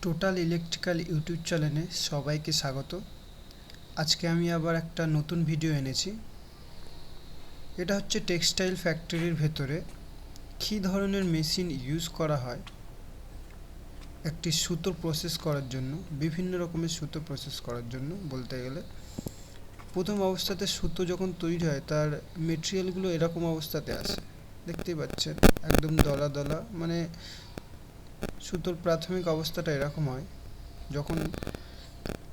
Total electrical YouTube চ্যানেলে সবাইকে স্বাগত। আজকে আমি আবার একটা নতুন ভিডিও এনেছি। এটা হচ্ছে টেক্সটাইল ফ্যাক্টরির ভেতরে কী ধরনের মেশিন ইউজ করা হয় একটি সুতো প্রসেস করার জন্য, বিভিন্ন রকমের সুতো প্রসেস করার জন্য। বলতে গেলে প্রথম অবস্থাতে সুতো যখন তৈরি হয় তার মেটেরিয়ালগুলো এরকম অবস্থাতে আসে, দেখতেই পাচ্ছেন, একদম দলা দলা। মানে সুতোর প্রাথমিক অবস্থাটা এরকম হয়। যখন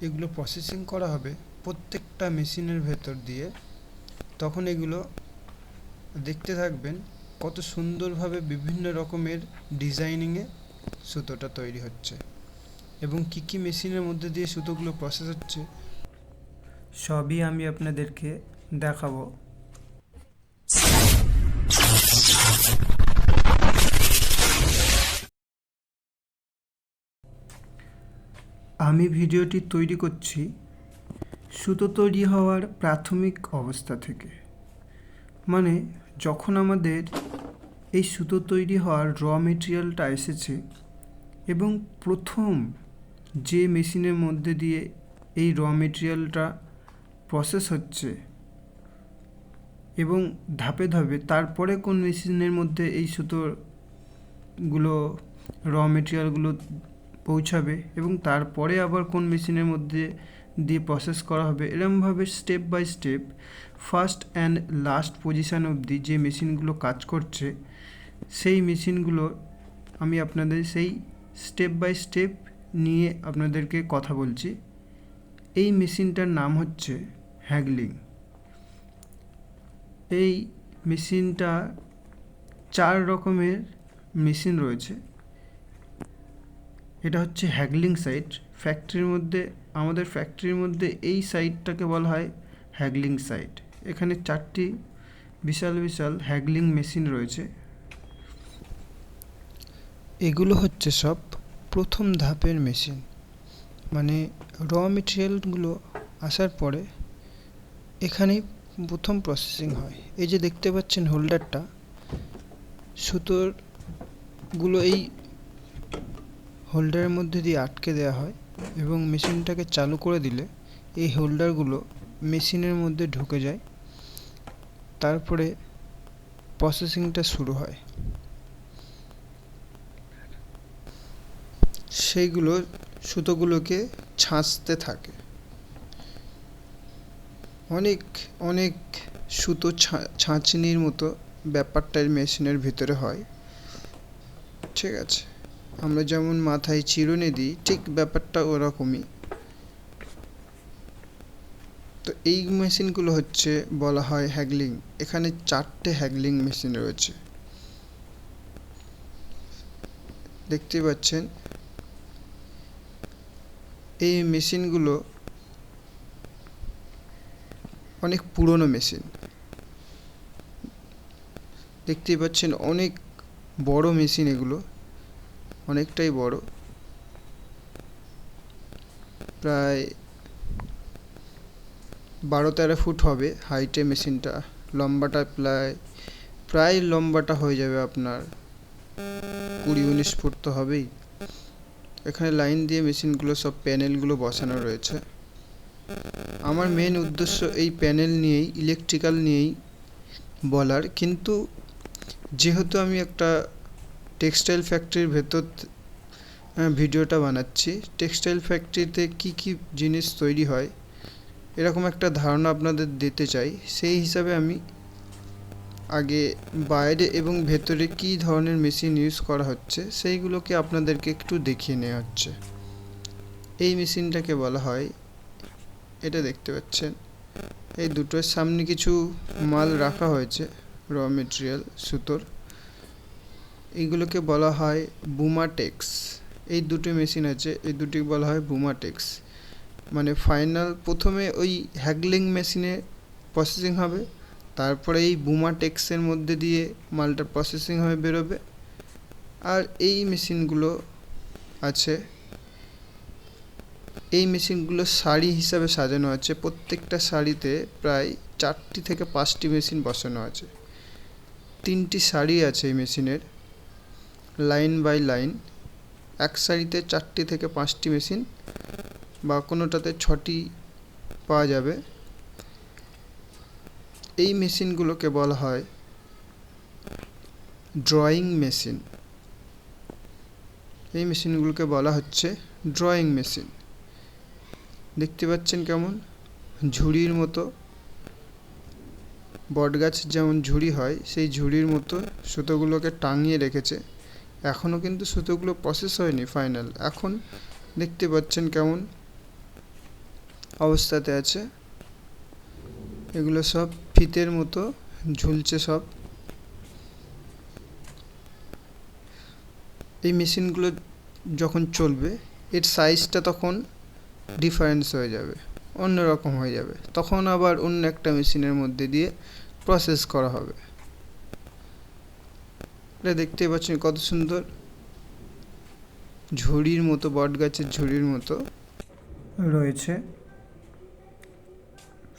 এগুলো প্রসেসিং করা হবে প্রত্যেকটা মেশিনের ভেতর দিয়ে, তখন এগুলো দেখতে থাকবেন কত সুন্দরভাবে বিভিন্ন রকমের ডিজাইনিংয়ে সুতোটা তৈরি হচ্ছে এবং কী কী মেশিনের মধ্যে দিয়ে সুতোগুলো প্রসেস হচ্ছে সবই আমি আপনাদেরকে দেখাবো। আমি ভিডিওটি তৈরি করছি সুতো তৈরি হওয়ার প্রাথমিক অবস্থা থেকে, মানে যখন আমাদের এই সুতো তৈরি হওয়ার র মেটেরিয়ালটা এসেছে এবং প্রথম যে মেশিনের মধ্যে দিয়ে এই র মেটেরিয়ালটা প্রসেস হচ্ছে এবং ধাপে ধাপে তারপরে কোন মেশিনের মধ্যে এই সুতোগুলো র মেটেরিয়ালগুলো পৌঁছাবে এবং তারপরে আবার কোন মেশিনের মধ্যে দিয়ে প্রসেস করা হবে, এরমভাবে step by step first and last position অবধি যে মেশিনগুলো কাজ করছে সেই মেশিনগুলো আমি আপনাদের সেই স্টেপ বাই স্টেপ নিয়ে আপনাদেরকে কথা বলছি। এই মেশিনটার নাম হচ্ছে হ্যাগলিং। এই মেশিনটা 4 রকমের মেশিন রয়েছে। এটা হচ্ছে হ্যাগলিং সাইট। আমাদের ফ্যাক্টরির মধ্যে এই সাইটটাকে বলা হয় হ্যাগলিং সাইট। এখানে 4টি বিশাল বিশাল হ্যাগলিং মেশিন রয়েছে। এগুলো হচ্ছে সব প্রথম ধাপের মেশিন, মানে র মেটেরিয়ালগুলো আসার পরে এখানেই প্রথম প্রসেসিং হয়। এই যে দেখতে পাচ্ছেন হোল্ডারটা, সুতোরগুলো এই হোল্ডারের মধ্যে দিয়ে আটকে দেওয়া হয় এবং মেশিনটাকে চালু করে দিলে এই হোল্ডারগুলো মেশিনের মধ্যে ঢুকে যায়। তারপরে প্রসেসিংটা শুরু হয়। সেইগুলো সুতোগুলোকে ছাঁচতে থাকে। অনেক অনেক সুতো ছাঁচনির মতো ব্যাপারটা মেশিনের ভিতরে হয়, ঠিক আছে? আমরা যেমন মাথায় চিরুনি দিই, ঠিক ব্যাপারটা ওরকমই। তো এই মেশিনগুলো হচ্ছে বলা হয় হ্যাগলিং। এখানে 4টে হ্যাগলিং মেশিন রয়েছে, দেখতে পাচ্ছেন। এই মেশিনগুলো অনেক পুরনো মেশিন, দেখতেই পাচ্ছেন, অনেক বড় মেশিন। এগুলো অনেকটাই বড়, প্রায় 12-13 ফুট হবে হাইটে মেশিনটা। লম্বাটা প্রায় লম্বাটা হয়ে যাবে আপনার 20-19 ফুট তো হবেই। এখানে লাইন দিয়ে মেশিনগুলো সব প্যানেলগুলো বসানো রয়েছে। আমার মেন উদ্দেশ্য এই প্যানেল নিয়েই, ইলেকট্রিক্যাল নিয়েই বলার। কিন্তু যেহেতু আমি একটা টেক্সটাইল ফ্যাক্টরির ভেতর ভিডিওটা বানাচ্ছি, টেক্সটাইল ফ্যাক্টরিতে কি কি জিনিস তৈরি হয় এরকম একটা ধারণা আপনাদের দিতে চাই। সেই হিসাবে আমি আগে বাইরে এবং ভেতরে কী ধরনের মেশিন ইউজ করা হচ্ছে সেইগুলোকে আপনাদেরকে একটু দেখিয়ে নেওয়া হচ্ছে। এই মেশিনটাকে বলা হয়, এটা দেখতে পাচ্ছেন, এই দুটোর সামনে কিছু মাল রাখা হয়েছে, র মেটেরিয়াল সুতোর। এইগুলোকে বলা হয় বুমাটেক্স। এই দুটো মেশিন আছে, এই দুটি বলা হয় বুমাটেক্স। মানে ফাইনাল প্রথমে ওই হ্যাগলিং মেশিনে প্রসেসিং হবে, তারপরে এই বুমাটেক্সের মধ্যে দিয়ে মালটা প্রসেসিং হয়ে বেরোবে। আর এই মেশিনগুলো আছে, এই মেশিনগুলো সারি হিসাবে সাজানো আছে। প্রত্যেকটা সারিতে প্রায় 4টি থেকে 5টি মেশিন বসানো আছে। 3টি সারি আছে এই মেশিনের, লাইন বাই লাইন। এক সারিতে 4টি থেকে 5টি মেশিন বা কোনোটাতে 6টি পাওয়া যাবে। এই মেশিনগুলোকে বলা হয় ড্রয়িং মেশিন। এই মেশিনগুলোকে বলা হচ্ছে ড্রয়িং মেশিন। দেখতে পাচ্ছেন কেমন ঝুড়ির মতো, বটগাছ যেমন ঝুড়ি হয় সেই ঝুড়ির মতো সুতোগুলোকে টাঙিয়ে রেখেছে। এখনও কিন্তু সুতোগুলো প্রসেস হয়নি ফাইনাল। এখন দেখতে পাচ্ছেন কেমন অবস্থাতে আছে। এগুলো সব ফিতের মতো ঝুলছে সব। এই মেশিনগুলো যখন চলবে এর সাইজটা তখন ডিফারেন্স হয়ে যাবে, অন্যরকম হয়ে যাবে, তখন আবার অন্য একটা মেশিনের মধ্যে দিয়ে প্রসেস করা হবে। এটা দেখতেই পাচ্ছেন কত সুন্দর ঝুড়ির মতো, বট গাছের ঝুড়ির মতো রয়েছে।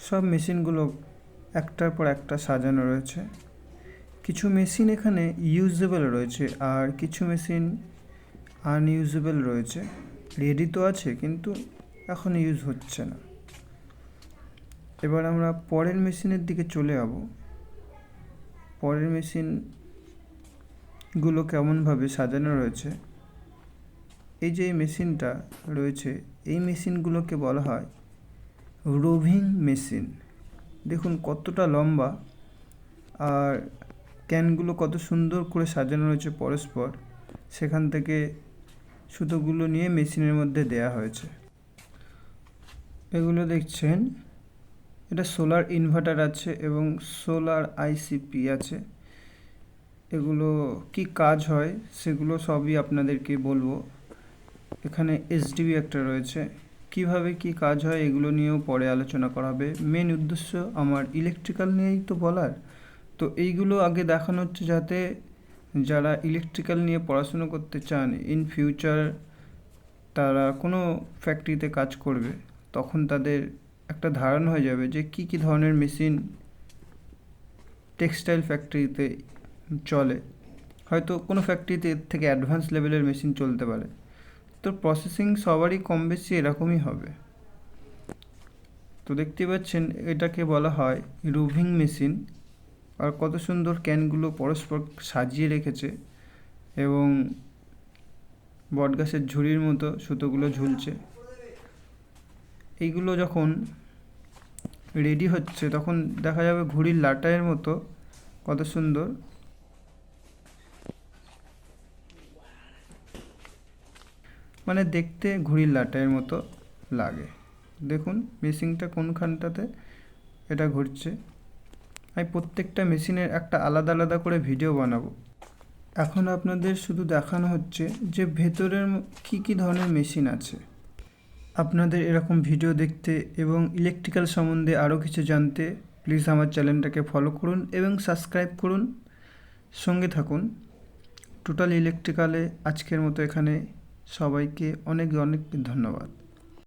সব মেশিনগুলো একটার পর একটা সাজানো রয়েছে। কিছু মেশিন এখানে ইউজেবল রয়েছে আর কিছু মেশিন আনইউজেবল রয়েছে। রেডি তো আছে কিন্তু এখন ইউজ হচ্ছে না। এবার আমরা পরের মেশিনের দিকে চলে যাব। পরের মেশিনগুলো কেমনভাবে সাজানো রয়েছে। এই যে মেশিনটা রয়েছে এই মেশিনগুলোকে বলা হয় রোভিং মেশিন। দেখুন কতটা লম্বা আর ক্যানগুলো কত সুন্দর করে সাজানো রয়েছে পরস্পর। সেখান থেকে সুতোগুলো নিয়ে মেশিনের মধ্যে দেয়া হয়েছে। এগুলো দেখছেন এটা সোলার ইনভার্টার আছে এবং সোলার আইসিপি আছে। এগুলো কি কাজ হয় সেগুলো সবই আপনাদেরকে বলবো। এখানে এসডিবি একটা রয়েছে, কিভাবে কি কাজ হয় এগুলো নিয়েও পরে আলোচনা করা হবে। মেন উদ্দেশ্য আমার ইলেকট্রিক্যাল নিয়েই তো বলার, তো এইগুলো আগে দেখানো হচ্ছে যাতে যারা ইলেকট্রিক্যাল নিয়ে পড়াশুনো করতে চান, ইন ফিউচার তারা কোনো ফ্যাক্টরিতে কাজ করবে, তখন তাদের একটা ধারণা হয়ে যাবে যে কি কি ধরনের মেশিন টেক্সটাইল ফ্যাক্টরিতে চলে। হয়তো কোনো ফ্যাক্টরিতে এর থেকে অ্যাডভান্স লেভেলের মেশিন চলতে পারে। তো প্রসেসিং সবারই কম বেশি এরকমই হবে। তো দেখতে পাচ্ছেন এটাকে বলা হয় রোভিং মেশিন। আর কত সুন্দর ক্যানগুলো পরস্পর সাজিয়ে রেখেছে এবং বটগাছের ঝুড়ির মতো সুতোগুলো ঝুলছে। এইগুলো যখন রেডি হচ্ছে তখন দেখা যাবে ঘুড়ির লাটাইয়ের মতো কত সুন্দর। মানে দেখতে ঘুড়ির লাটাইয়ের মতো লাগে। দেখুন মেশিনটা কোনখানটাতে এটা ঘুরছে। আমি প্রত্যেকটা মেশিনের একটা আলাদা আলাদা করে ভিডিও বানাবো। এখন আপনাদের শুধু দেখানো হচ্ছে যে ভেতরের কি কি ধরনের মেশিন আছে। আপনাদের এরকম ভিডিও দেখতে এবং ইলেকট্রিক্যাল সম্বন্ধে আরও কিছু জানতে প্লিজ আমার চ্যানেলটাকে ফলো করুন এবং সাবস্ক্রাইব করুন, সঙ্গে থাকুন। টোটাল ইলেকট্রিক্যালে আজকের মতো এখানে সবাইকে অনেক অনেক ধন্যবাদ।